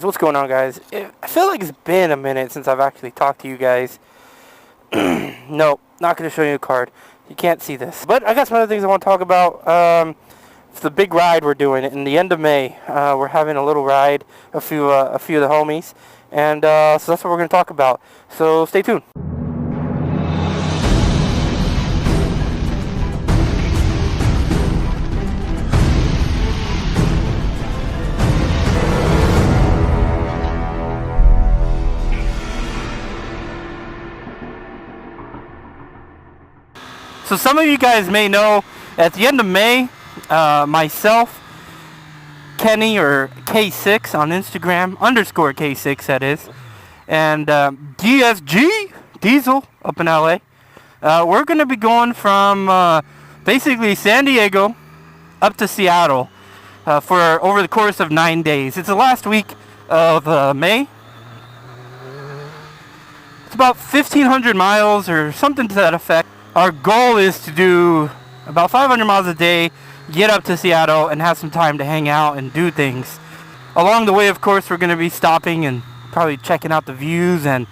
What's going on, guys? I feel like it's been a minute since I've actually talked to you guys. No, not going to show you a card. You can't see this. But I got some other things I want to talk about. It's the big ride we're doing in the end of May. We're having a little ride, a few of the homies. And so that's what we're going to talk about. So stay tuned. So some of you guys may know, at the end of May, myself, Kenny, or K6 on Instagram, _ K6 that is, and DSG, Diesel, up in LA, we're going to be going from basically San Diego up to Seattle for over the course of 9 days. It's the last week of May. It's about 1,500 miles or something to that effect. Our goal is to do about 500 miles a day, get up to Seattle, and have some time to hang out and do things. Along the way, of course, we're going to be stopping and probably checking out the views and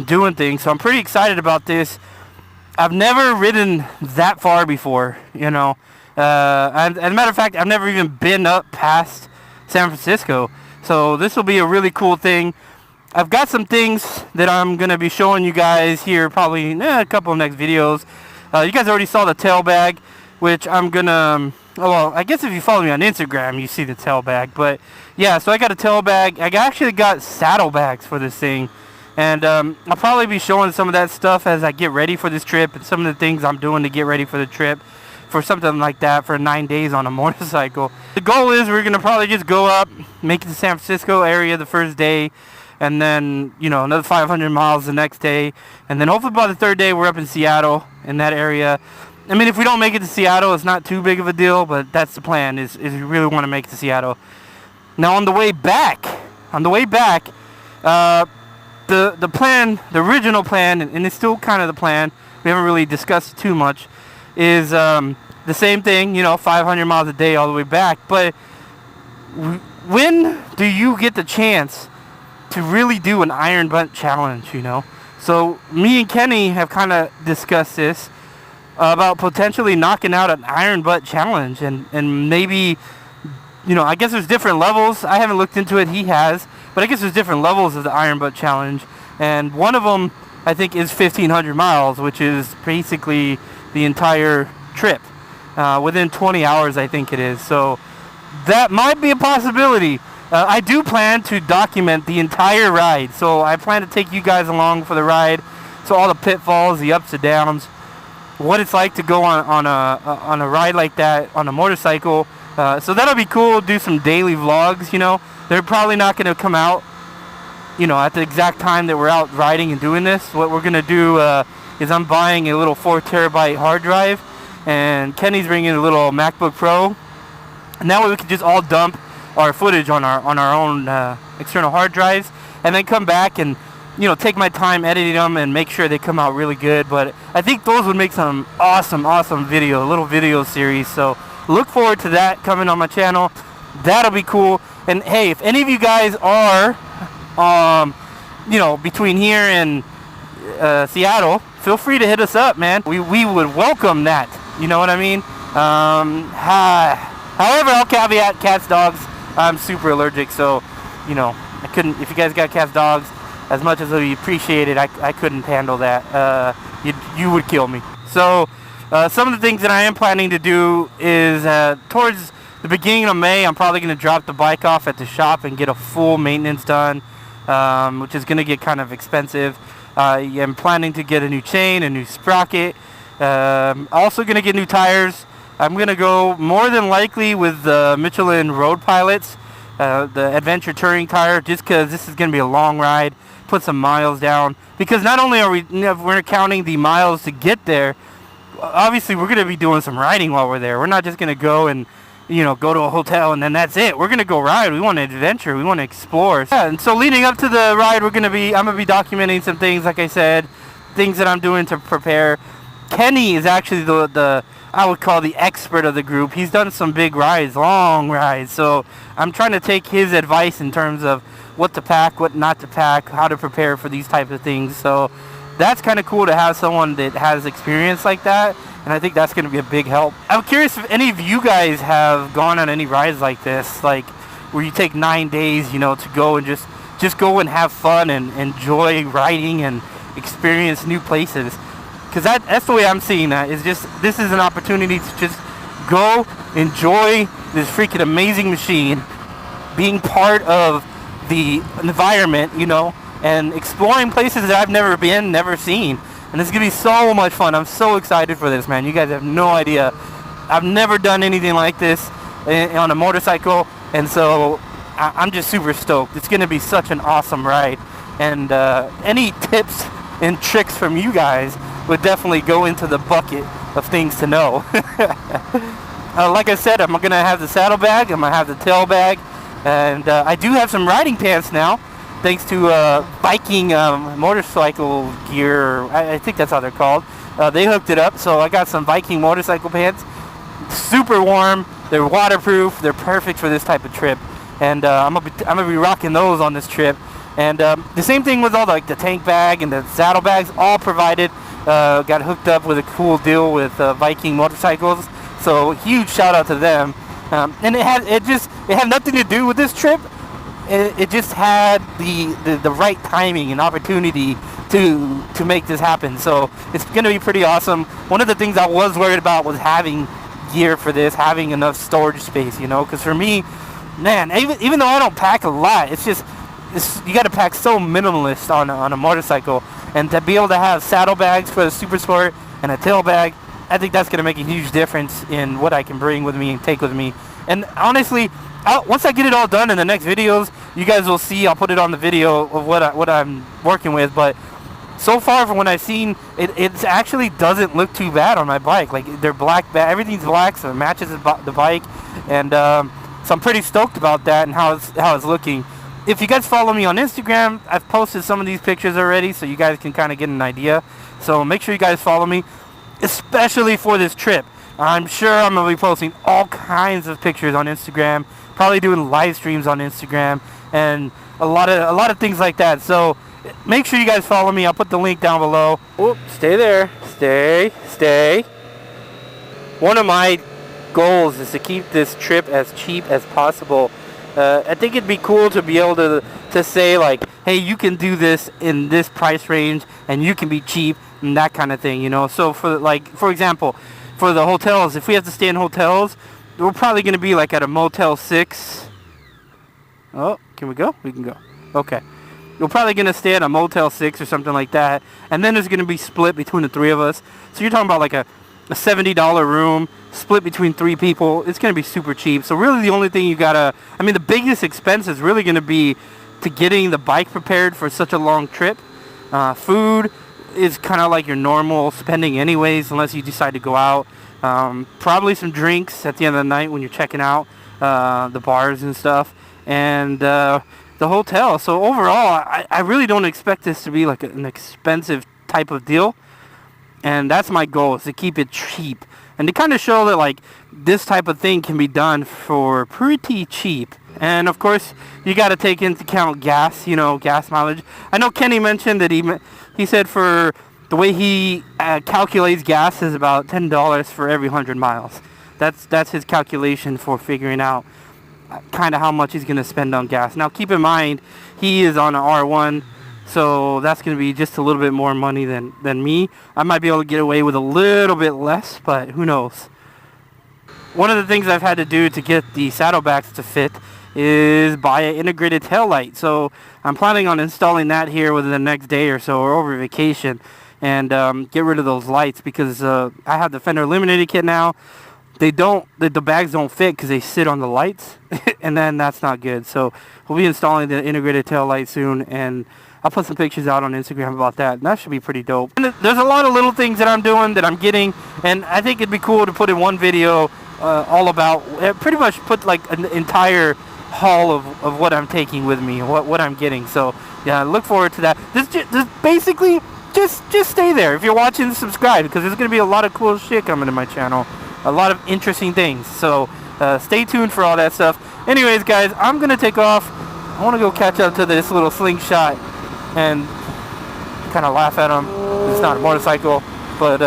doing things. So I'm pretty excited about this. I've never ridden that far before, you know. As a matter of fact, I've never even been up past San Francisco. So this will be a really cool thing. I've got some things that I'm going to be showing you guys here probably in a couple of next videos. You guys already saw the tail bag, which I'm going to, well, I guess if you follow me on Instagram, you see the tail bag. But yeah, so I got a tail bag. I actually got saddle bags for this thing. And I'll probably be showing some of that stuff as I get ready for this trip and some of the things I'm doing to get ready for the trip for something like that for 9 days on a motorcycle. The goal is we're going to probably just go up, make it to San Francisco area the first day, and then, you know, another 500 miles the next day. And then hopefully by the third day, we're up in Seattle, in that area. I mean, if we don't make it to Seattle, it's not too big of a deal, but that's the plan, is we really want to make it to Seattle. Now, on the way back, the plan, the original plan, and it's still kind of the plan, we haven't really discussed it too much, is the same thing, you know, 500 miles a day all the way back. But when do you get the chance to really do an iron butt challenge, you know? So me and Kenny have kind of discussed this about potentially knocking out an iron butt challenge, and maybe, you know, I guess there's different levels. I haven't looked into it, he has, but I guess there's different levels of the iron butt challenge, and one of them I think is 1,500 miles, which is basically the entire trip, within 20 hours I think it is. So that might be a possibility. I do plan to document the entire ride, so I plan to take you guys along for the ride. So all the pitfalls, the ups and downs, what it's like to go on a ride like that on a motorcycle. So that'll be cool. Do some daily vlogs. You know, they're probably not going to come out, you know, at the exact time that we're out riding and doing this. What we're gonna do is I'm buying a little 4 terabyte hard drive, and Kenny's bringing a little MacBook Pro, and that way we can just all dump our footage on our own external hard drives, and then come back and, you know, take my time editing them and make sure they come out really good. But I think those would make some awesome video, a little video series. So look forward to that coming on my channel. That'll be cool. And hey, if any of you guys are you know, between here and Seattle, feel free to hit us up, man. We would welcome that, you know what I mean? However, I'll caveat cats, dogs. I'm super allergic, so, you know, I couldn't, if you guys got cats, dogs, as much as we appreciate it, I couldn't handle that. You would kill me. So some of the things that I am planning to do is towards the beginning of May, I'm probably going to drop the bike off at the shop and get a full maintenance done, which is going to get kind of expensive. I'm planning to get a new chain, a new sprocket. Also going to get new tires. I'm going to go more than likely with the Michelin Road Pilots, the Adventure Touring tire, just because this is going to be a long ride, put some miles down. Because not only are we're counting the miles to get there, obviously we're going to be doing some riding while we're there. We're not just going to go and, you know, go to a hotel and then that's it. We're going to go ride. We want to adventure. We want to explore. Yeah, and so leading up to the ride, I'm going to be documenting some things, like I said, things that I'm doing to prepare. Kenny is actually the I would call the expert of the group. He's done some big rides, long rides. So I'm trying to take his advice in terms of what to pack, what not to pack, how to prepare for these types of things. So that's kind of cool to have someone that has experience like that, and I think that's going to be a big help. I'm curious if any of you guys have gone on any rides like this, like where you take 9 days, you know, to go and just go and have fun and enjoy riding and experience new places. Because that's the way I'm seeing that. Is just, this is an opportunity to just go enjoy this freaking amazing machine, being part of the environment, you know, and exploring places that I've never been, never seen. And it's gonna be so much fun. I'm so excited for this, man. You guys have no idea. I've never done anything like this on a motorcycle, and so I'm just super stoked. It's gonna be such an awesome ride. And any tips and tricks from you guys would definitely go into the bucket of things to know. Like I said, I'm gonna have the saddlebag, I'm gonna have the tail bag, and I do have some riding pants now, thanks to biking motorcycle gear. I think that's how they're called. They hooked it up, so I got some Viking motorcycle pants. Super warm, they're waterproof, they're perfect for this type of trip, and I'm gonna be rocking those on this trip. And the same thing with all the tank bag and the saddlebags, all provided. Got hooked up with a cool deal with Viking motorcycles, so huge shout out to them. And it had nothing to do with this trip. It just had the right timing and opportunity to make this happen. So it's going to be pretty awesome. One of the things I was worried about was having gear for this, having enough storage space, you know, because for me, man, even though I don't pack a lot, you got to pack so minimalist on a motorcycle, and to be able to have saddlebags for the super sport and a tail bag, I think that's going to make a huge difference in what I can bring with me and take with me. And honestly, once I get it all done in the next videos, you guys will see. I'll put it on the video of what I'm working with. But so far, from what I've seen, it actually doesn't look too bad on my bike. Like, they're black, everything's black, so it matches the bike. And so I'm pretty stoked about that and how it's looking. If you guys follow me on Instagram, I've posted some of these pictures already, so you guys can kind of get an idea. So make sure you guys follow me, especially for this trip. I'm sure I'm going to be posting all kinds of pictures on Instagram, probably doing live streams on Instagram, and a lot of things like that. So make sure you guys follow me. I'll put the link down below. Oh, stay there. Stay. One of my goals is to keep this trip as cheap as possible. I think it'd be cool to be able to say, like, hey, you can do this in this price range, and you can be cheap, and that kind of thing, you know. So for example, for the hotels, if we have to stay in hotels, we're probably going to be like at a Motel 6. Oh, can we go? We can go. Okay. We're probably going to stay at a Motel 6 or something like that, and then there's going to be split between the three of us. So you're talking about like a $70 room split between 3 people. It's going to be super cheap. So really the only thing you gotta, the biggest expense is really going to be to getting the bike prepared for such a long trip. Food is kind of like your normal spending anyways, unless you decide to go out. Probably some drinks at the end of the night when you're checking out the bars and stuff, and the hotel. So overall, I really don't expect this to be like an expensive type of deal. And that's my goal, is to keep it cheap. And to kind of show that, like, this type of thing can be done for pretty cheap. And, of course, you got to take into account gas, you know, gas mileage. I know Kenny mentioned that he said for the way he calculates gas is about $10 for every 100 miles. That's his calculation for figuring out kind of how much he's going to spend on gas. Now, keep in mind, he is on an R1, so that's going to be just a little bit more money than me. I might be able to get away with a little bit less, but who knows. One of the things I've had to do to get the saddlebags to fit is buy an integrated tail light. So I'm planning on installing that here within the next day or so, or over vacation, and get rid of those lights, because I have the fender eliminated kit now. The bags don't fit because they sit on the lights, and then that's not good. So we'll be installing the integrated tail light soon, and I'll put some pictures out on Instagram about that. And that should be pretty dope. And there's a lot of little things that I'm doing, that I'm getting, and I think it'd be cool to put in one video all about, pretty much put like an entire haul of what I'm taking with me, what I'm getting. So yeah, look forward to that. Basically, just stay there. If you're watching, subscribe, because there's going to be a lot of cool shit coming to my channel. A lot of interesting things. So stay tuned for all that stuff. Anyways, guys, I'm going to take off. I want to go catch up to this little slingshot and kind of laugh at him. It's not a motorcycle, but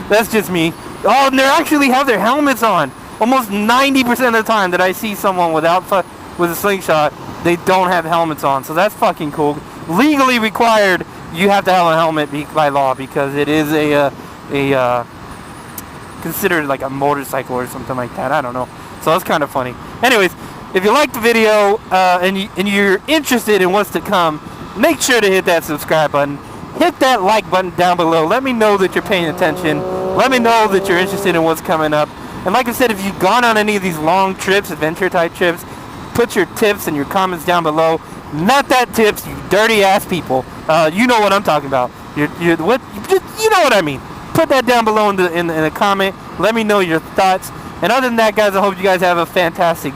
that's just me. Oh, and they actually have their helmets on. Almost 90% of the time that I see someone with a slingshot, they don't have helmets on. So that's fucking cool. Legally required, you have to have a helmet by law, because it is considered like a motorcycle or something like that. I don't know. So that's kind of funny. Anyways, if you liked the video and you're interested in what's to come, make sure to hit that subscribe button. Hit that like button down below. Let me know that you're paying attention. Let me know that you're interested in what's coming up. And like I said, if you've gone on any of these long trips, adventure type trips, put your tips and your comments down below. Not that tips, you dirty ass people. You know what I'm talking about. You know what I mean. Put that down below in the comment. Let me know your thoughts. And other than that, guys, I hope you guys have a fantastic